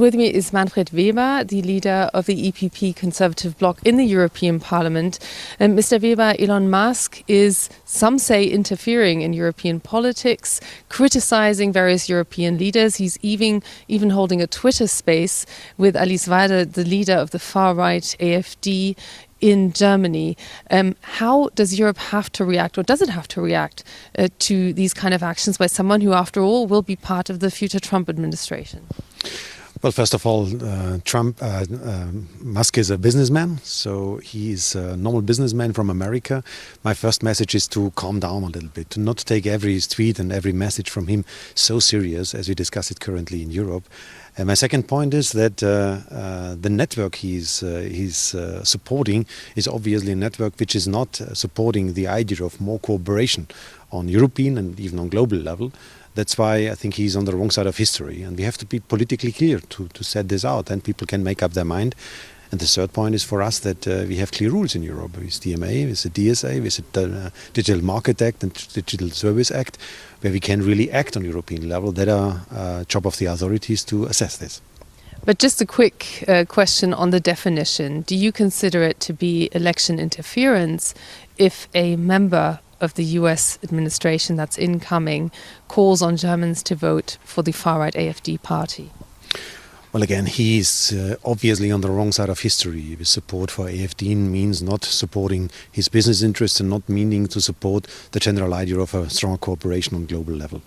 with me is Manfred Weber, the leader of the EPP Conservative Bloc in the European Parliament. Mr. Weber, Elon Musk is, some say, interfering in European politics, criticizing various European leaders. He's even holding a Twitter space with Alice Weidel, the leader of the far-right AfD in Germany. How does Europe have to react, or does it have to react to these kind of actions by someone who, after all, will be part of the future Trump administration? Well, first of all, Musk is a businessman, so he's a normal businessman from America. My first message is to calm down a little bit, to not take every tweet and every message from him so serious as we discuss it currently in Europe. And my second point is that the network he's supporting is obviously a network which is not supporting the idea of more cooperation on European and even on global level. That's why I think he's on the wrong side of history, and we have to be politically clear to set this out, and people can make up their mind. And the third point is for us that we have clear rules in Europe with DMA, with the DSA, with the Digital Market Act and Digital Service Act, where we can really act on European level. That are job of the authorities to assess this. But just a quick question on the definition. Do you consider it to be election interference if a member of the US administration that's incoming calls on Germans to vote for the far-right AfD party? Well, again, he's obviously on the wrong side of history. His support for AfD means not supporting his business interests and not meaning to support the general idea of a strong cooperation on global level.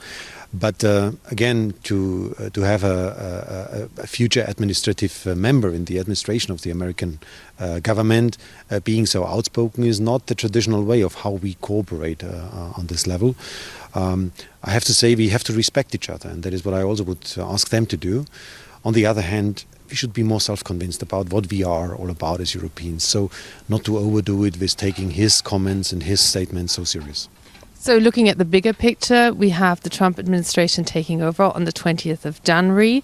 But again, to have a future administrative member in the administration of the American government being so outspoken is not the traditional way of how we cooperate on this level. I have to say we have to respect each other, and that is what I also would ask them to do. On the other hand, we should be more self-convinced about what we are all about as Europeans, so not to overdo it with taking his comments and his statements so serious. So looking at the bigger picture, we have the Trump administration taking over on the 20th of January.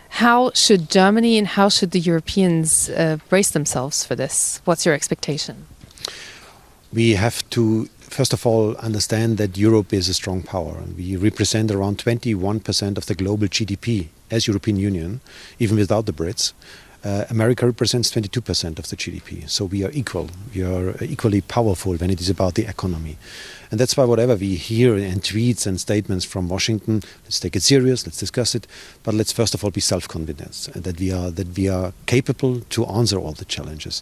How should Germany and how should the Europeans brace themselves for this? What's your expectation? We have to, first of all, understand that Europe is a strong power. And we represent around 21% of the global GDP as European Union, even without the Brits. America represents 22% of the GDP, so we are equal. We are equally powerful when it is about the economy. And that's why whatever we hear in tweets and statements from Washington, let's take it serious, let's discuss it, but let's first of all be self-convinced that we are capable to answer all the challenges.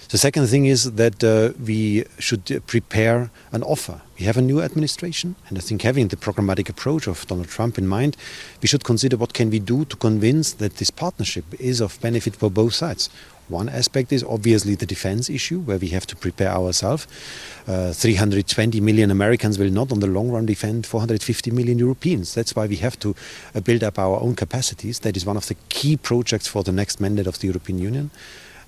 The second thing is that we should prepare an offer. We have a new administration, and I think having the programmatic approach of Donald Trump in mind, we should consider what can we do to convince that this partnership is of benefit for both sides. One aspect is obviously the defense issue, where we have to prepare ourselves. 320 million Americans will not on the long run defend 450 million Europeans. That's why we have to build up our own capacities. That is one of the key projects for the next mandate of the European Union.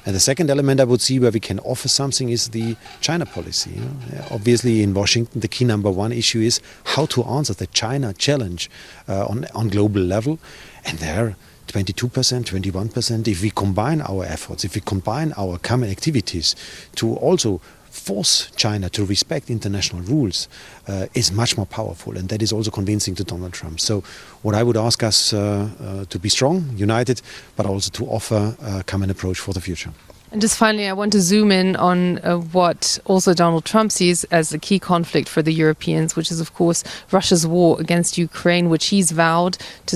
And the second element I would see where we can offer something is the China policy. Obviously in Washington the key number one issue is how to answer the China challenge on global level. And there 22%, 21%, if we combine our efforts, if we combine our common activities to also force China to respect international rules is much more powerful, and that is also convincing to Donald Trump. So what I would ask us to be strong, united, but also to offer a common approach for the future. And just finally, I want to zoom in on what also Donald Trump sees as a key conflict for the Europeans, which is, of course, Russia's war against Ukraine, which he's vowed to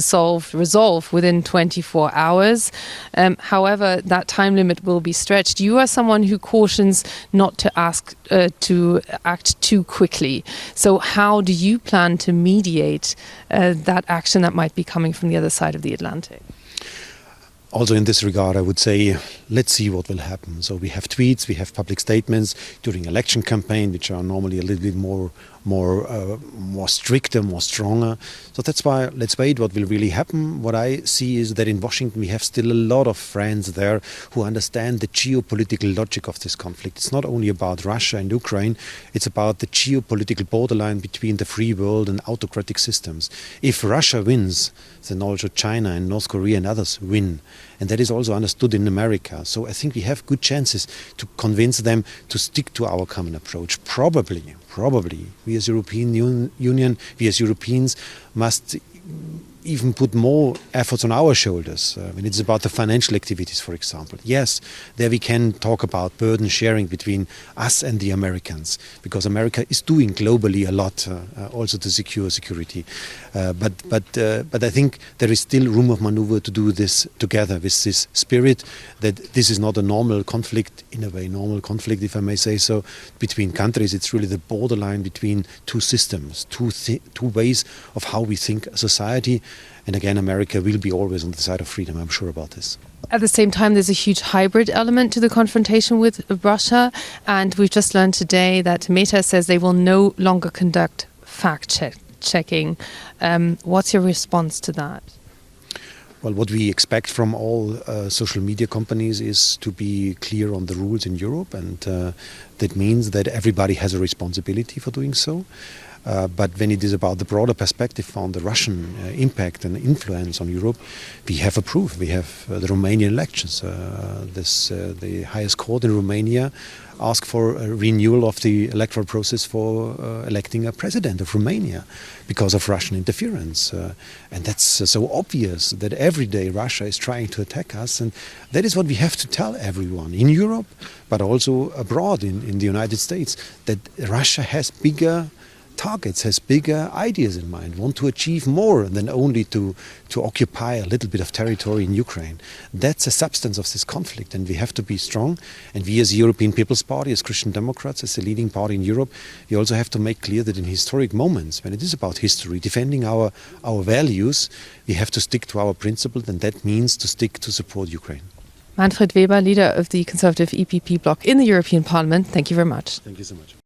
resolve within 24 hours. However, that time limit will be stretched. You are someone who cautions not to act too quickly. So how do you plan to mediate that action that might be coming from the other side of the Atlantic? Also in this regard, I would say, let's see what will happen. So we have tweets, we have public statements during election campaign, which are normally a little bit more stricter, more stronger. So that's why let's wait what will really happen. What I see is that in Washington we have still a lot of friends there who understand the geopolitical logic of this conflict. It's not only about Russia and Ukraine, it's about the geopolitical borderline between the free world and autocratic systems. If Russia wins, then also China and North Korea and others win. And that is also understood in America. So I think we have good chances to convince them to stick to our common approach. Probably, we as European Union, we as Europeans must even put more efforts on our shoulders when it's about the financial activities, for example. Yes, there we can talk about burden sharing between us and the Americans, because America is doing globally a lot also to secure security. But I think there is still room of maneuver to do this together with this spirit that this is not a normal conflict, in a way, normal conflict, if I may say so, between countries. It's really the borderline between two systems, two ways of how we think a society. And again, America will be always on the side of freedom, I'm sure about this. At the same time, there's a huge hybrid element to the confrontation with Russia. And we've just learned today that Meta says they will no longer conduct fact-checking. What's your response to that? Well, what we expect from all social media companies is to be clear on the rules in Europe, and that means that everybody has a responsibility for doing so. But when it is about the broader perspective on the Russian impact and influence on Europe, we have a proof. We have the Romanian elections. The highest court in Romania asked for a renewal of the electoral process for electing a president of Romania because of Russian interference. And that's so obvious that every day Russia is trying to attack us. And that is what we have to tell everyone in Europe, but also abroad in the United States, that Russia has bigger targets, has bigger ideas in mind, want to achieve more than only to occupy a little bit of territory in Ukraine. That's the substance of this conflict, and we have to be strong. And we as European People's Party, as Christian Democrats, as the leading party in Europe, we also have to make clear that in historic moments, when it is about history, defending our values, we have to stick to our principles, and that means to stick to support Ukraine. Manfred Weber, leader of the Conservative EPP bloc in the European Parliament, thank you very much. Thank you so much.